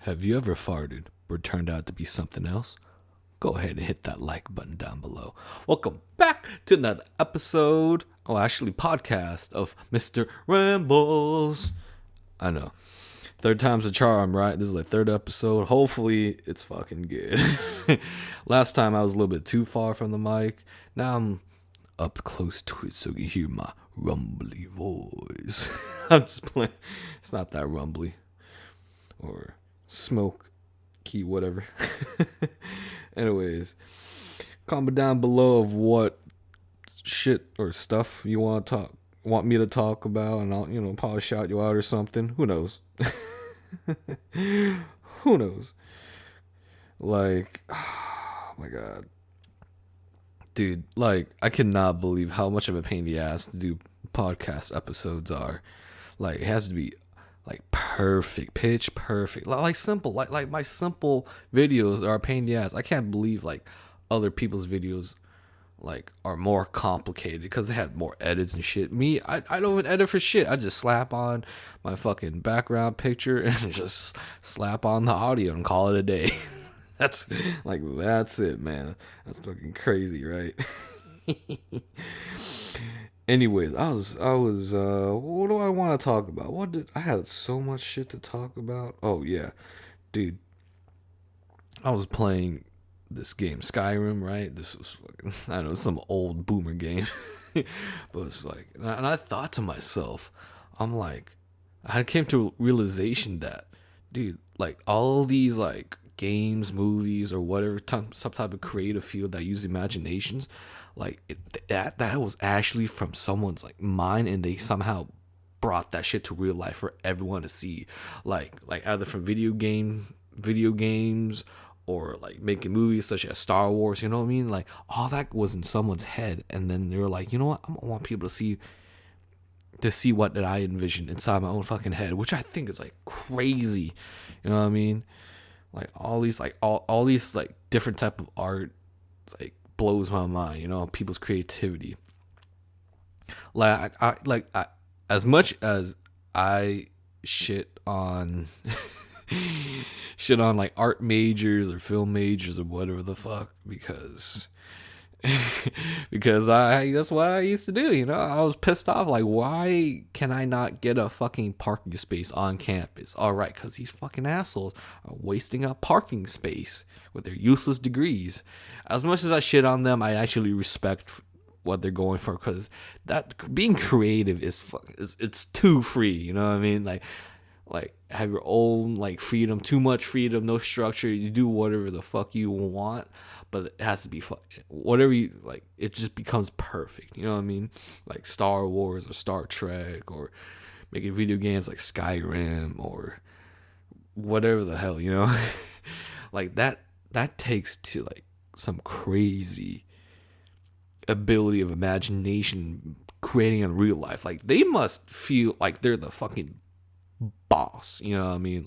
Have you ever farted but turned out to be something else? Go ahead and hit that like button down below. Welcome back to another episode, podcast of Mr. Rambles. I know. Third time's a charm, right? This is the third episode. Hopefully, it's fucking good. Last time I was a little bit too far from the mic. Now I'm up close to it so you can hear my rumbly voice. I'm just playing. It's not that rumbly. Or smoke key, whatever. Anyways, comment down below of what shit or stuff you want me to talk about, and I'll probably shout you out or something. Who knows? Who knows? Like, oh my god, dude, like I cannot believe how much of a pain in the ass to do podcast episodes are. Like, it has to be like perfect, pitch perfect, like simple, like my simple videos are a pain in the ass. I can't believe like other people's videos like are more complicated because they have more edits and shit. Me, I don't even edit for shit. I just slap on my fucking background picture and just slap on the audio and call it a day. That's it, man. That's fucking crazy, right? Anyways, I was what do I want to talk about? I had so much shit to talk about. Oh yeah, dude. I was playing this game, Skyrim, right? This was fucking, I know, some old boomer game. But it's like, and I thought to myself, I'm like, I came to a realization that, dude, like all these like games, movies, or whatever some type of creative field that use imaginations, like that was actually from someone's like mind, and they somehow brought that shit to real life for everyone to see, like either from video games or like making movies such as Star Wars. You know what I mean? Like all that was in someone's head, and then they were like, you know what? I want people to see what did I envision inside my own fucking head, which I think is like crazy. You know what I mean? Like all these like all these like different type of art, it's like blows my mind. You know, people's creativity. Like I as much as I shit on like art majors or film majors or whatever the fuck, because that's what I used to do. You know, I was pissed off. Like, why can I not get a fucking parking space on campus? All right, because these fucking assholes are wasting up parking space with their useless degrees. As much as I shit on them, I actually respect what they're going for, because that being creative it's too free. You know what I mean? Like have your own like freedom, too much freedom, no structure. You do whatever the fuck you want, but it has to be whatever you like. It just becomes perfect. You know what I mean? Like Star Wars or Star Trek, or making video games like Skyrim or whatever the hell, you know? Like that takes to like some crazy ability of imagination, creating in real life. Like they must feel like they're the fucking boss. You know what I mean?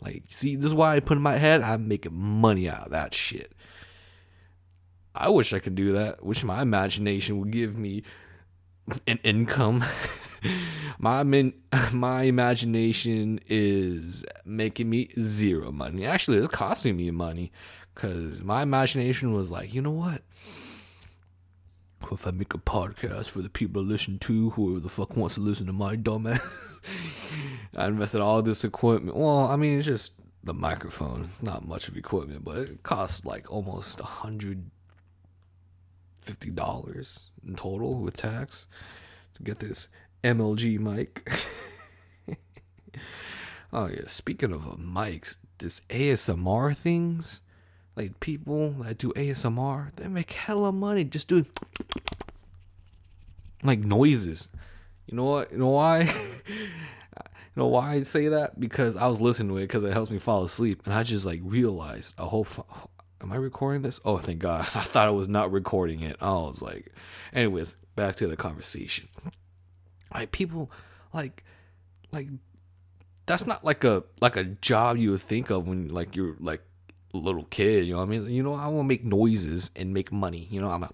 Like see, this is why I put in my head, I'm making money out of that shit. I wish I could do that. Wish my imagination would give me an income. my imagination is making me zero money. Actually, it's costing me money, because my imagination was like, you know what? If I make a podcast for the people to listen to, whoever the fuck wants to listen to my dumbass, I invested all this equipment. Well, I mean, it's just the microphone, not much of equipment, but it costs like almost $150 in total with tax to get this MLG mic. Oh yeah, speaking of mics, this ASMR things. Like people that do ASMR, they make hella money just doing like noises. You know what? You know why? You know why I say that? Because I was listening to it because it helps me fall asleep, and I just like realized, am I recording this? Oh, thank God! I thought I was not recording it. I was like, anyways, back to the conversation. Like people, like that's not like a job you would think of when like you're like little kid, you know what I mean? You know, I want to make noises and make money. You know, I'm a,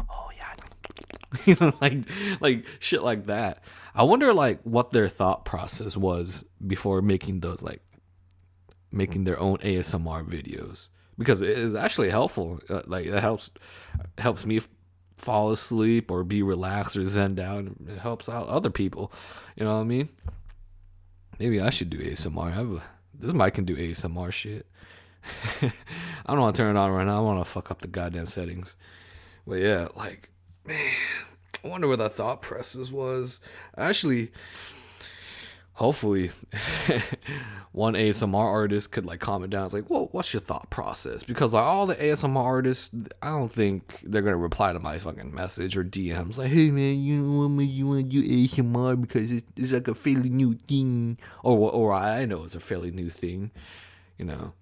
oh yeah, you know, like shit like that. I wonder like what their thought process was before making those like making their own ASMR videos because it is actually helpful. Like it helps me fall asleep or be relaxed or zened out. And it helps out other people. You know what I mean? Maybe I should do ASMR. This mic can do ASMR shit. I don't want to turn it on right now. I want to fuck up the goddamn settings. But yeah, like, man, I wonder where that thought process was. Actually, hopefully, one ASMR artist could like comment down. It's like, well, what's your thought process? Because like all the ASMR artists, I don't think they're gonna reply to my fucking message or DMs like, hey man, you want to do ASMR because it's like a fairly new thing, or I know it's a fairly new thing, you know.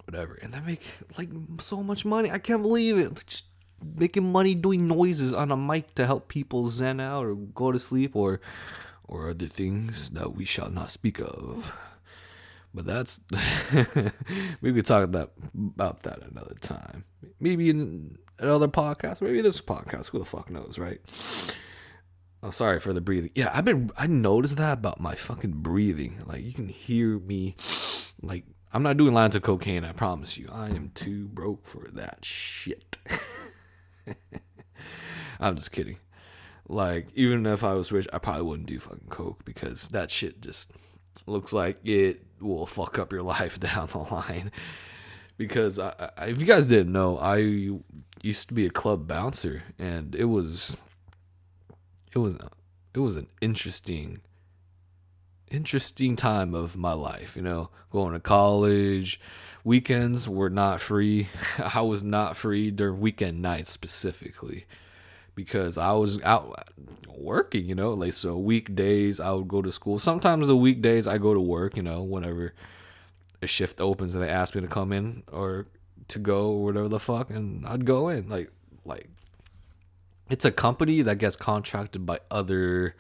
Whatever, and they make like so much money. I can't believe it. Just making money doing noises on a mic to help people zen out or go to sleep or other things that we shall not speak of. But that's we could talk about that another time. Maybe in another podcast. Maybe this podcast. Who the fuck knows, right? Oh, sorry for the breathing. Yeah, I noticed that about my fucking breathing. Like you can hear me like. I'm not doing lines of cocaine, I promise you. I am too broke for that shit. I'm just kidding. Like, even if I was rich, I probably wouldn't do fucking coke because that shit just looks like it will fuck up your life down the line. Because if you guys didn't know, I used to be a club bouncer, and it was an interesting time of my life, you know, going to college. Weekends were not free. I was not free during weekend nights specifically because I was out working, you know, like so weekdays I would go to school. Sometimes the weekdays I go to work, you know, whenever a shift opens and they ask me to come in or to go or whatever the fuck, and I'd go in. Like it's a company that gets contracted by other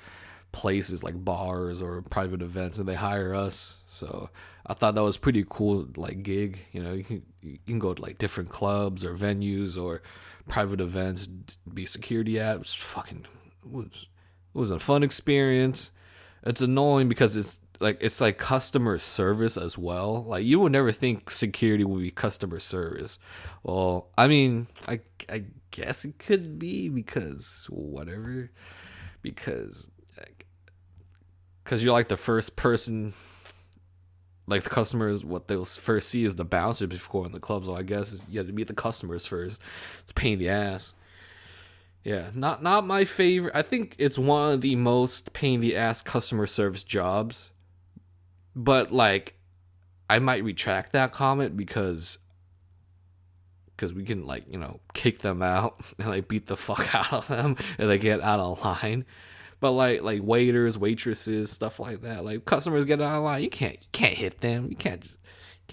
places like bars or private events, and they hire us. So I thought that was pretty cool, like gig. You know, you can go to like different clubs or venues or private events, be security at. It was a fun experience. It's annoying because it's like customer service as well. Like you would never think security would be customer service. Well, I mean, I guess it could be because whatever, because you're like the first person, like the customers, what they'll first see is the bouncer before in the clubs. So I guess you have to meet the customers first. It's a pain in the ass. Yeah, not my favorite. I think it's one of the most pain in the ass customer service jobs. But like, I might retract that comment because we can like, you know, kick them out and like beat the fuck out of them and they get out of line. But like waiters, waitresses, stuff like that, like customers get out of line, you can't hit them. You can't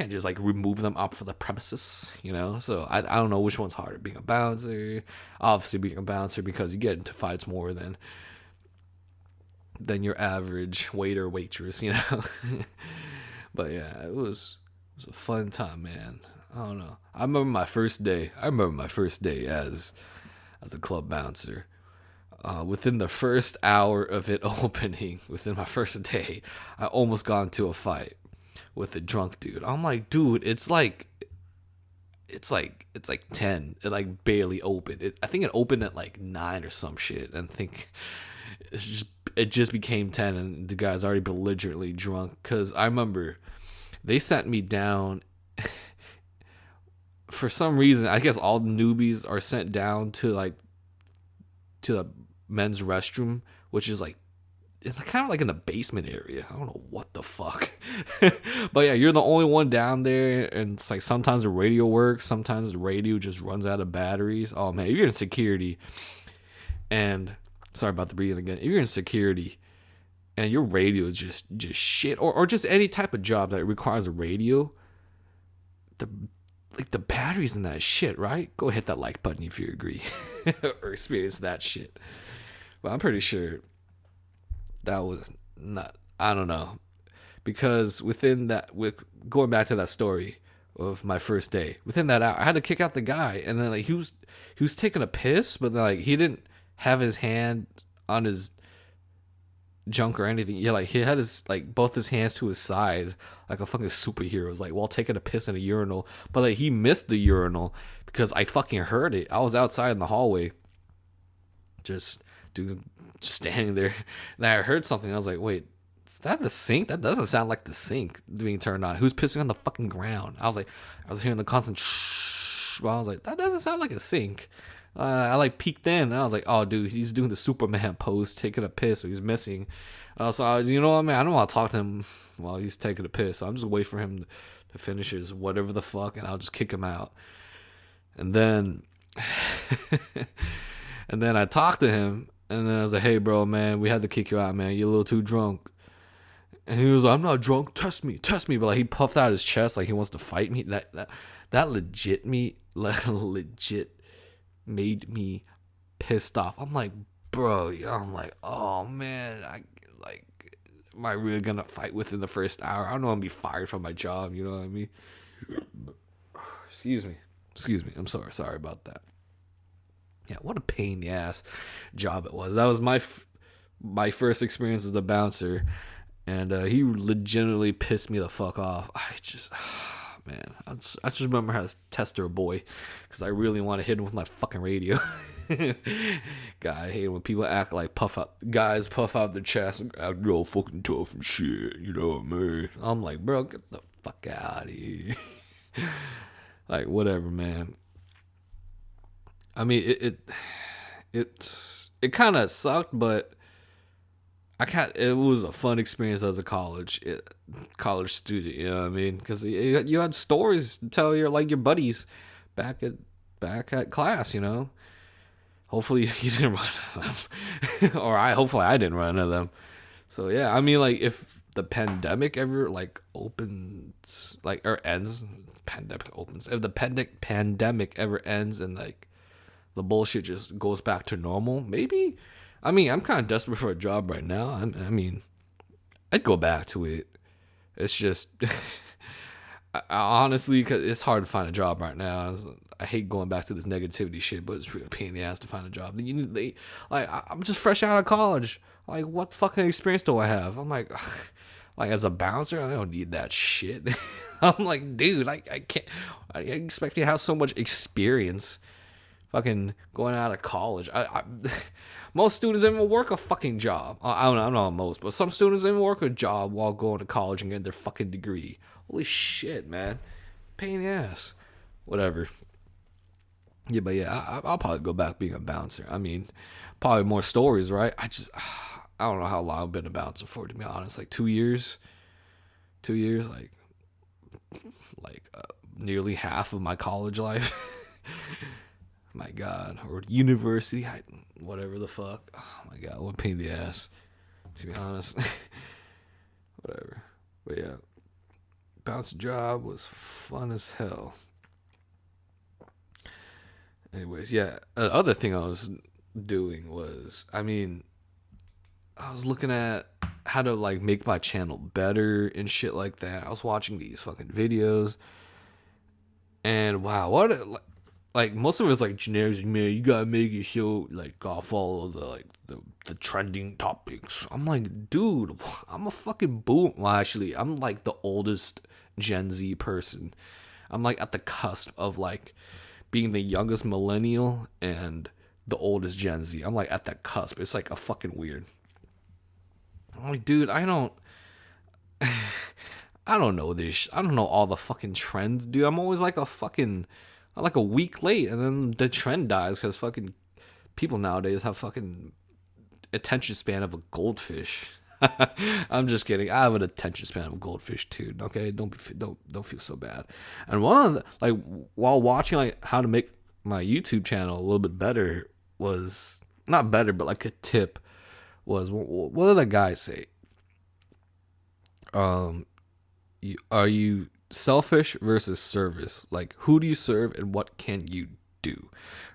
just like remove them off of the premises, you know. So I don't know which one's harder, being a bouncer. Obviously being a bouncer because you get into fights more than your average waiter, waitress, you know. But yeah, it was a fun time, man. I don't know. I remember my first day as a club bouncer. Within the first hour of it opening, within my first day, I almost got into a fight with a drunk dude. I'm like, dude, it's like 10. It like barely opened. I think it opened at like 9 or some shit. And I think it just became 10, and the guy's already belligerently drunk. Cause I remember they sent me down. For some reason, I guess all the newbies are sent down to the men's restroom, which is like, it's kind of like in the basement area. I don't know what the fuck. But yeah, you're the only one down there, and it's like sometimes the radio works, sometimes the radio just runs out of batteries. Oh man, if you're in security, and sorry about the breathing again, if you're in security and your radio is just shit, or just any type of job that requires a radio, the batteries in that shit, right? Go hit that like button if you agree or experience that shit. But I'm pretty sure that was not, I don't know, because within that, going back to that story of my first day, within that hour, I had to kick out the guy, and then like he was taking a piss, but then, like he didn't have his hand on his junk or anything. Yeah, like he had his like both his hands to his side like a fucking superhero. It was like while taking a piss in a urinal, but like he missed the urinal because I fucking heard it. I was outside in the hallway, just dude, just standing there, and I heard something. I was like, wait. Is that the sink? That doesn't sound like the sink being turned on. Who's pissing on the fucking ground? I was hearing the constant shh. Well, I was like, that doesn't sound like a sink. I like peeked in and I was like, oh dude, he's doing the Superman pose, taking a piss, so he's missing. You know what, man? I don't want to talk to him while he's taking a piss. So I'm just waiting for him to finish his whatever the fuck, and I'll just kick him out. And then, and then I talked to him, and then I was like, hey, bro, man, we had to kick you out, man. You're a little too drunk. And he was like, I'm not drunk. Test me. But like he puffed out his chest like he wants to fight me. That legit made me pissed off. I'm like, bro, I'm like, oh man, am I really gonna fight within the first hour? I don't know, I'm gonna be fired from my job. You know what I mean? Excuse me. I'm sorry about that. Yeah, what a pain in the ass job it was. That was my first experience as a bouncer. And he legitimately pissed me the fuck off. Man, I just remember how to tester a boy, because I really want to hit him with my fucking radio. God, I hate when people act like guys puff out their chest and act real fucking tough and shit. You know what I mean? I'm like, bro, get the fuck out of here. Like, whatever, man. I mean, it kind of sucked, but it was a fun experience as a college student, you know what I mean? Because you had stories to tell your buddies back at class, you know. Hopefully you didn't run into them, or hopefully I didn't run into them. So yeah, I mean, like if the pandemic ever like opens, like or ends, pandemic opens. If the pandemic ever ends and like the bullshit just goes back to normal, maybe. I mean, I'm kind of desperate for a job right now. I mean, I'd go back to it. It's just, I honestly, cause it's hard to find a job right now. I hate going back to this negativity shit, but it's really a pain in the ass to find a job. I'm just fresh out of college. Like, what fucking experience do I have? I'm like as a bouncer, I don't need that shit. I'm like, dude, I can't. I expect you to have so much experience. Fucking going out of college. Most students don't even work a fucking job. I don't know most, but some students don't even work a job while going to college and getting their fucking degree. Holy shit, man. Pain in the ass. Whatever. Yeah, but yeah, I'll probably go back being a bouncer. I mean, probably more stories, right? I don't know how long I've been a bouncer for, to be honest. Like 2 years. 2 years, nearly half of my college life. My God, or university, whatever the fuck. Oh my God, what a pain in the ass, to be honest. Whatever. But yeah, bounce job was fun as hell. Anyways, yeah, the other thing I was doing was, I was looking at how to like make my channel better and shit like that. I was watching these fucking videos, and wow, like most of it is like generic, man. You gotta make it show, like, gotta follow the trending topics. I'm like, dude, I'm a fucking boom. Well, actually, I'm like the oldest Gen Z person. I'm like at the cusp of like being the youngest millennial and the oldest Gen Z. I'm like at that cusp. It's like a fucking weird. I'm like, dude, I don't know this. I don't know all the fucking trends, dude. I'm always like a week late, and then the trend dies because fucking people nowadays have fucking attention span of a goldfish. I'm just kidding. I have an attention span of a goldfish too. Okay, don't feel so bad. And one of the, while watching like how to make my YouTube channel a little bit better was not better, but like a tip was, what did that guy say? Are you selfish versus service? Like, who do you serve and what can you do?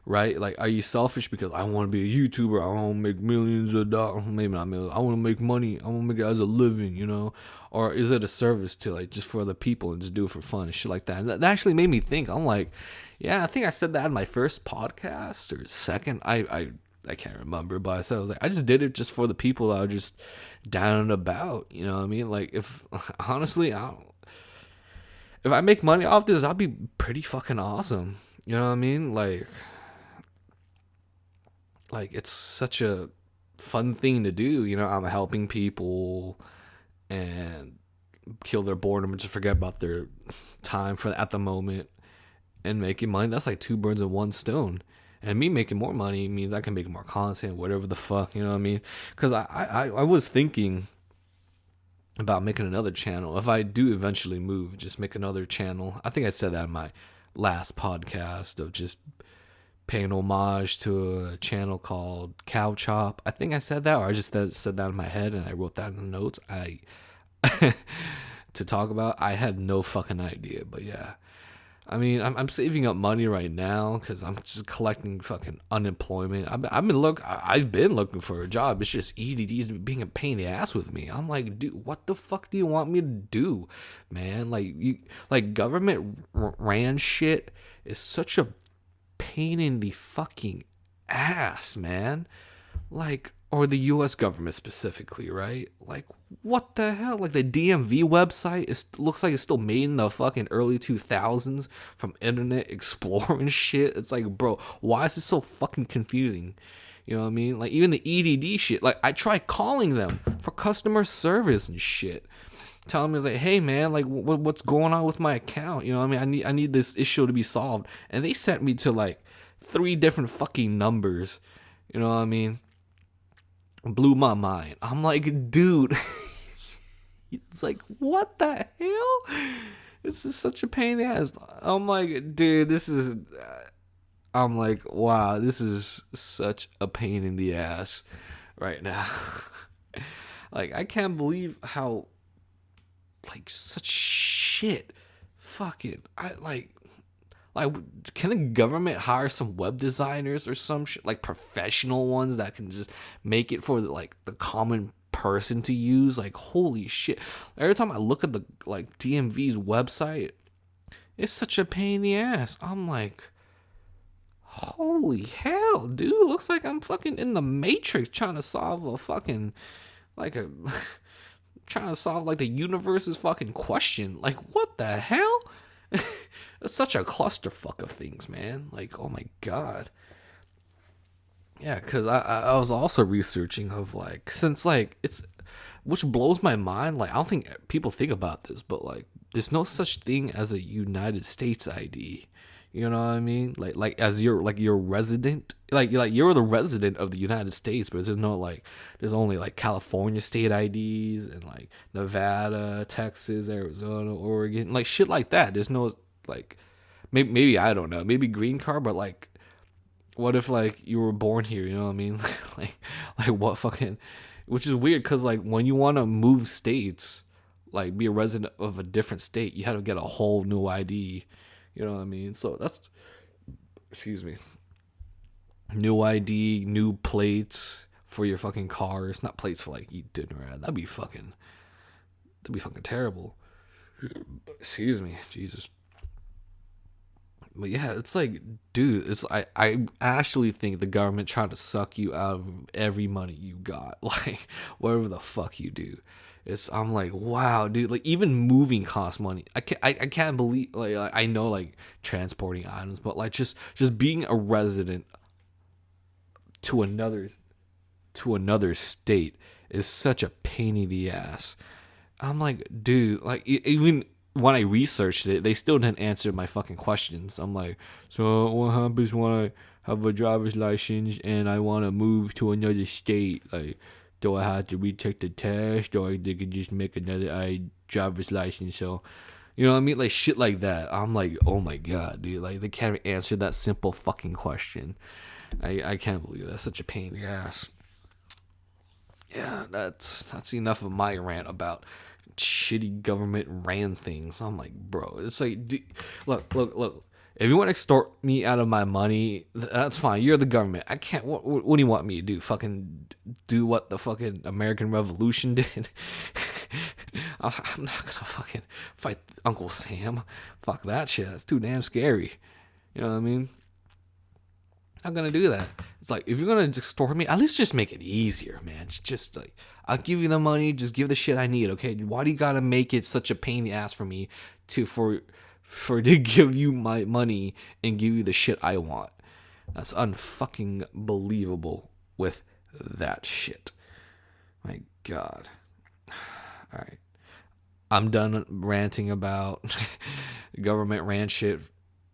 Right? Like, are you selfish because I want to be a YouTuber, I want to make millions of dollars, maybe not millions, I want to make money, I want to make it as a living, you know? Or is it a service to like just for other people and just do it for fun and shit like that? And that actually made me think. I'm like, yeah, I think I said that in my first podcast or second. I I can't remember, but I said, I was like, I just did it just for the people that are just down and about. You know what I mean? Like, if honestly, if I make money off this, I'll be pretty fucking awesome. You know what I mean? Like it's such a fun thing to do. You know, I'm helping people and kill their boredom and just forget about their time for at the moment and making money. That's like two birds with one stone. And me making more money means I can make more content, whatever the fuck, you know what I mean? Because I was thinking about making another channel. If I do eventually move, just make another channel. I think I said that in my last podcast of just paying homage to a channel called Cow Chop. I think I said that, or I just said that in my head and I wrote that in the notes. To talk about, I had no fucking idea, but yeah. I mean, I'm saving up money right now because I'm just collecting fucking unemployment. I've been looking for a job. It's just EDD is being a pain in the ass with me. I'm like, dude, what the fuck do you want me to do, man? Like government ran shit is such a pain in the fucking ass, man. Like, or the U.S. government specifically, right? Like, what the hell? Like, the DMV website looks like it's still made in the fucking early 2000s from Internet Explorer and shit. It's like, bro, why is this so fucking confusing? You know what I mean? Like, even the EDD shit. Like, I tried calling them for customer service and shit, telling me, I was like, hey, man, like, what's going on with my account? You know what I mean? I need this issue to be solved. And they sent me to, like, 3 different fucking numbers. You know what I mean? Blew my mind. I'm like, dude. It's like, what the hell? This is such a pain in the ass. I'm like, dude, I'm like, wow, this is such a pain in the ass right now. Like, I can't believe how, like, such shit. Fucking, can the government hire some web designers or some shit, like professional ones that can just make it for the common person to use? Like, holy shit! Every time I look at the DMV's website, it's such a pain in the ass. I'm like, holy hell, dude! Looks like I'm fucking in the Matrix trying to solve a fucking trying to solve the universe's fucking question. Like, what the hell? It's such a clusterfuck of things, man. Like, oh my god. Yeah, because I was also researching of since it's, which blows my mind. Like, I don't think people think about this, but there's no such thing as a United States ID. You know what I mean? Like as you're resident, you're the resident of the United States, but there's no there's only California state IDs and Nevada, Texas, Arizona, Oregon, shit like that. There's no maybe I don't know, maybe green card, but what if you were born here? You know what I mean? What fucking, which is weird because when you want to move states, be a resident of a different state, you have to get a whole new ID. You know what I mean? So that's, excuse me, new ID, new plates for your fucking cars. Not plates for eat dinner at. That'd be fucking terrible. Excuse me, Jesus. But yeah, it's dude, it's I actually think the government trying to suck you out of every money you got, whatever the fuck you do. I'm like, wow, dude, even moving costs money. I can't believe, I know transporting items, but just being a resident to another state is such a pain in the ass. I'm like, dude, even when I researched it, they still didn't answer my fucking questions. I'm like, so what happens when I have a driver's license and I want to move to another state? Do I have to retake the test, or they can just make another driver's license? So, you know what I mean? Shit like that. I'm like, oh my god, dude. They can't answer that simple fucking question. I can't believe that's such a pain in the ass. Yeah, that's enough of my rant about shitty government ran things. I'm like, bro, it's dude, look. If you want to extort me out of my money, that's fine. You're the government. I can't. What do you want me to do? Fucking do what the fucking American Revolution did? I'm not gonna fucking fight Uncle Sam. Fuck that shit. That's too damn scary. You know what I mean? I'm gonna do that. It's like, if you're gonna extort me, at least just make it easier, man. Just like, I'll give you the money, just give the shit I need, okay? Why do you gotta make it such a pain in the ass for me to give you my money and give you the shit I want? That's unfucking believable with that shit. My God. All right. I'm done ranting about government rant shit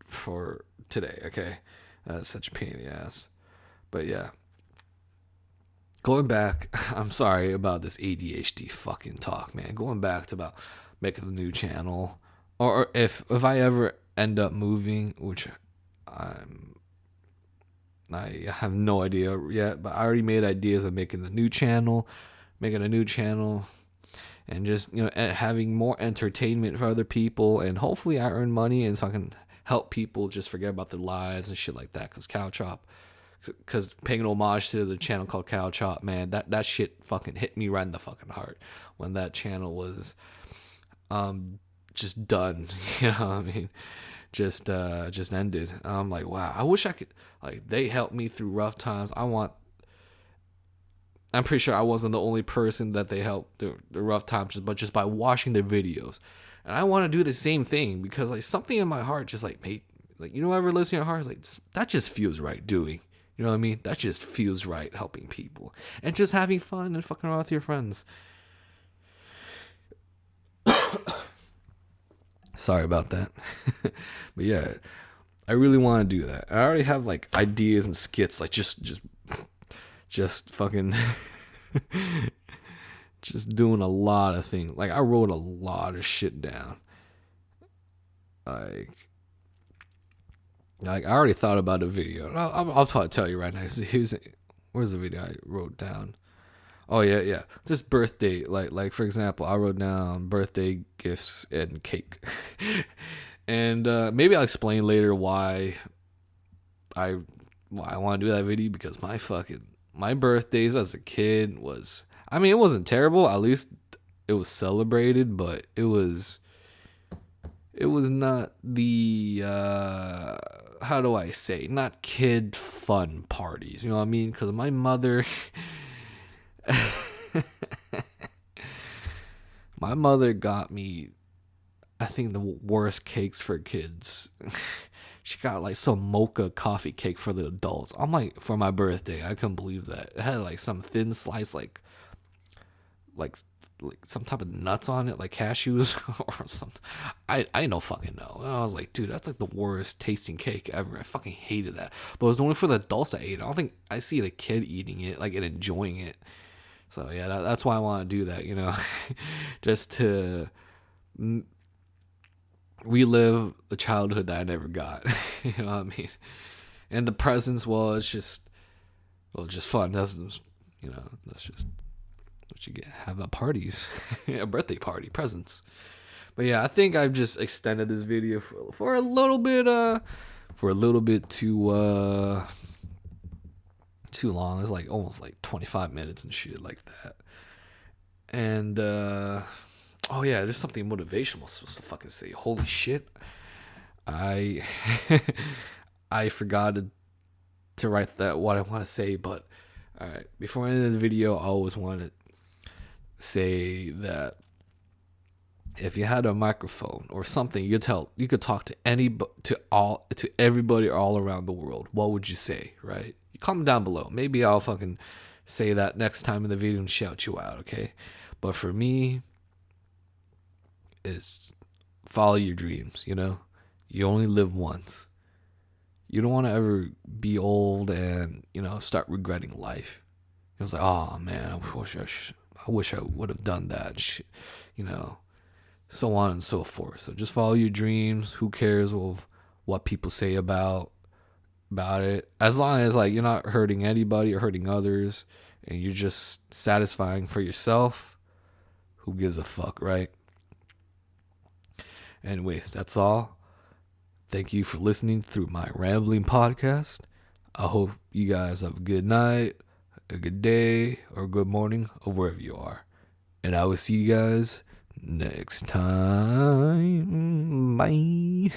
for today, okay? That's such a pain in the ass. But yeah. Going back, I'm sorry about this ADHD fucking talk, man. Going back to about making the new channel. Or if I ever end up moving, which I have no idea yet, but I already made ideas of making a new channel, and just, having more entertainment for other people, and hopefully I earn money and so I can help people just forget about their lives and shit like that. Because paying an homage to the channel called Cow Chop, man, that shit fucking hit me right in the fucking heart when that channel was just done. You know what I mean? Just ended. I'm like, wow, I wish I could, like, they helped me through rough times. I'm pretty sure I wasn't the only person that they helped through the rough times, but just by watching their videos. And I want to do the same thing, because like something in my heart just like made, like, ever listening to your heart is like, that just feels right doing. You know what I mean? That just feels right, helping people and just having fun and fucking around with your friends. Sorry about that. But yeah, I really want to do that. I already have like ideas and skits, like just fucking just doing a lot of things. Like, I wrote a lot of shit down. Like I already thought about a video. I'll probably tell you right now. Where's the video I wrote down? Oh yeah. Just birthday, like for example, I wrote down birthday gifts and cake, and maybe I'll explain later why I want to do that video, because my birthdays as a kid was, I mean, it wasn't terrible. At least it was celebrated, but it was not the how do I say, not kid fun parties, you know what I mean? Because my mother my mother got me, I think, the worst cakes for kids. She got like some mocha coffee cake for the adults. I'm like, for my birthday, I couldn't believe that. It had like some thin slice, like some type of nuts on it, like cashews or something. I don't fucking know. And I was like, dude, that's like the worst tasting cake ever. I fucking hated that. But it was only for the adults that ate it. I don't think I see a kid eating it, like, and enjoying it. So yeah, that's why I want to do that, just to relive the childhood that I never got. You know what I mean? And the presents, well, it's just fun. That's just what you get. Have a parties, a birthday party, presents. But yeah, I think I've just extended this video for a little bit too long. It's like almost like 25 minutes and shit like that. And oh yeah, there's something motivational I'm supposed to fucking say. Holy shit, I I forgot to write that what I want to say. But all right, before I end the video, I always want to say that if you had a microphone or something, you could talk to everybody all around the world, what would you say, right? You comment down below. Maybe I'll fucking say that next time in the video and shout you out, okay? But for me, it's follow your dreams. You only live once. You don't want to ever be old and start regretting life. It was like, oh man, I wish I would have done that, so on and so forth. So just follow your dreams. Who cares what people say about it? As long as like you're not hurting anybody or hurting others, and you're just satisfying for yourself, who gives a fuck, right? Anyways, that's all. Thank you for listening through my rambling podcast. I hope you guys have a good night, a good day, or a good morning, or wherever you are. And I will see you guys next time. Bye.